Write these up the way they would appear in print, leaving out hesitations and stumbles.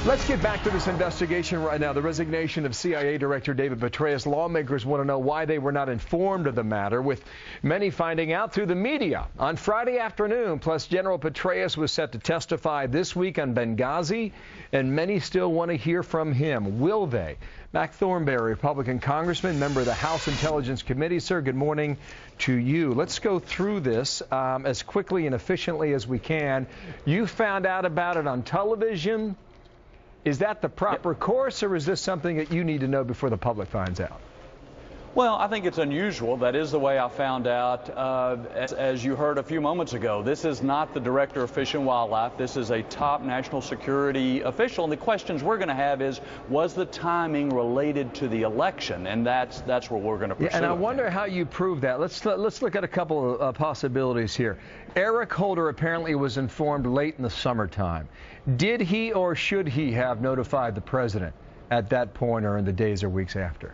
Let's get back to this investigation right now. The resignation of CIA Director David Petraeus. Lawmakers want to know why they were not informed of the matter, with many finding out through the media on Friday afternoon. Plus, General Petraeus was set to testify this week on Benghazi, and many still want to hear from him. Will they? Mac Thornberry, Republican congressman, member of the House Intelligence Committee. Sir, good morning to you. Let's go through this as quickly and efficiently as we can. You found out about it on television. Is that the proper course, or is this something that you need to know before the public finds out? Well, I think it's unusual. That is the way I found out. As you heard a few moments ago, this is not the Director of Fish and Wildlife. This is a top national security official. And the questions we're going to have is, was the timing related to the election? And that's where we're going to pursue. Yeah, and I wonder how you prove that. Let's look at a couple of possibilities here. Eric Holder apparently was informed late in the summertime. Did he or should he have notified the president at that point or in the days or weeks after?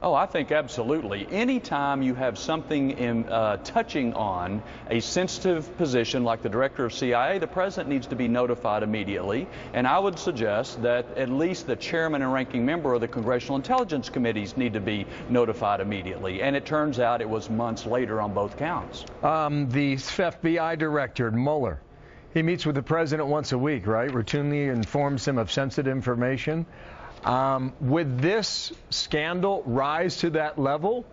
Oh, I think absolutely. Anytime you have something touching on a sensitive position like the director of CIA, the president needs to be notified immediately. And I would suggest that at least the chairman and ranking member of the Congressional Intelligence Committees need to be notified immediately. And it turns out it was months later on both counts. The FBI director, Mueller, he meets with the president once a week, right? Routinely informs him of sensitive information. Would this scandal rise to that level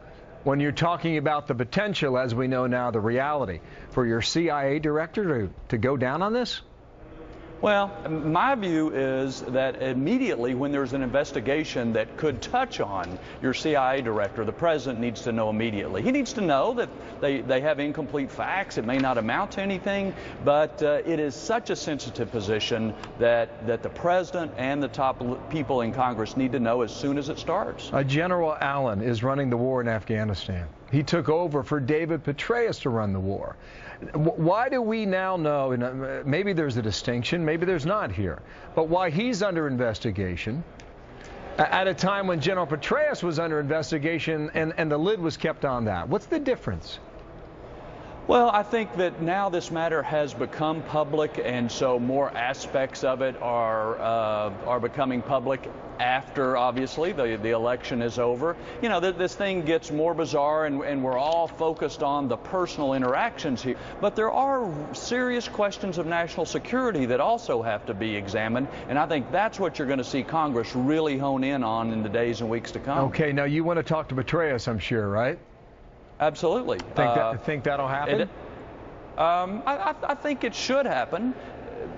when you're talking about the potential, as we know now, the reality, for your CIA director to go down on this? Well, my view is that immediately when there's an investigation that could touch on your CIA director, the president needs to know immediately. He needs to know that they have incomplete facts. It may not amount to anything, but it is such a sensitive position that the president and the top people in Congress need to know as soon as it starts. General Allen is running the war in Afghanistan. He took over for David Petraeus to run the war. Why do we now know, and maybe there's a distinction, maybe there's not here, but why he's under investigation at a time when General Petraeus was under investigation and the lid was kept on that? What's the difference? Well, I think that now this matter has become public, and so more aspects of it are becoming public after, obviously, the election is over. You know, this thing gets more bizarre, and we're all focused on the personal interactions here. But there are serious questions of national security that also have to be examined, and I think that's what you're going to see Congress really hone in on in the days and weeks to come. Okay, now you want to talk to Petraeus, I'm sure, right? Absolutely. Think that'll happen? I think it should happen,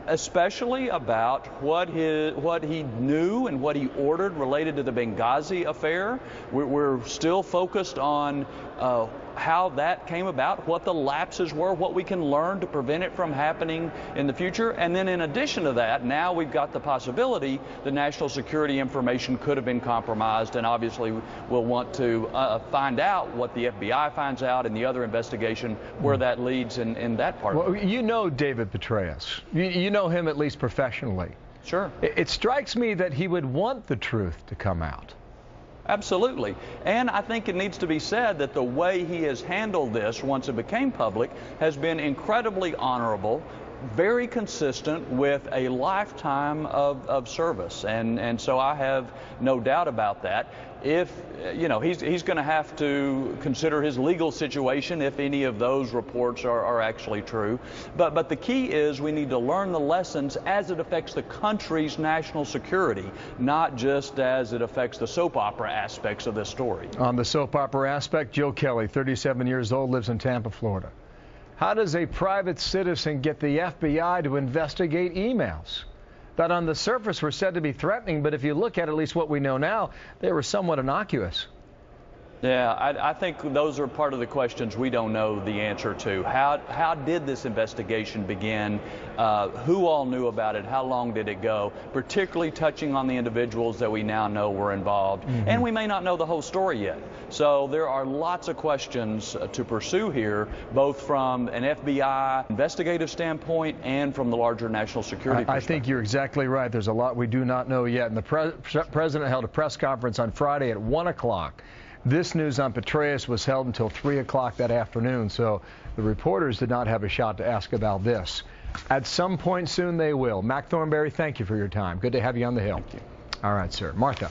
especially about what he knew and what he ordered related to the Benghazi affair. We're still focused on how that came about, what the lapses were, what we can learn to prevent it from happening in the future. And then in addition to that, now we've got the possibility the national security information could have been compromised, and obviously we'll want to find out what the FBI finds out in the other investigation, where that leads in that part. Well, you know David Petraeus. You know him at least professionally. Sure. It strikes me that he would want the truth to come out. Absolutely. And I think it needs to be said that the way he has handled this once it became public has been incredibly honorable, very consistent with a lifetime of service. And so I have no doubt about that. If, you know, he's going to have to consider his legal situation if any of those reports are actually true. But the key is we need to learn the lessons as it affects the country's national security, not just as it affects the soap opera aspects of this story. On the soap opera aspect, Joe Kelly, 37 years old, lives in Tampa, Florida. How does a private citizen get the FBI to investigate emails that on the surface were said to be threatening, but if you look at least what we know now, they were somewhat innocuous? Yeah, I think those are part of the questions we don't know the answer to. How did this investigation begin? Who all knew about it? How long did it go? Particularly touching on the individuals that we now know were involved. And we may not know the whole story yet. So there are lots of questions to pursue here, both from an FBI investigative standpoint and from the larger national security perspective. I think you're exactly right. There's a lot we do not know yet. And the president held a press conference on Friday at 1 o'clock. This news on Petraeus was held until 3 o'clock that afternoon, so the reporters did not have a shot to ask about this. At some point soon they will. Mac Thornberry, thank you for your time. Good to have you on the Hill. Thank you. All right, sir. Martha.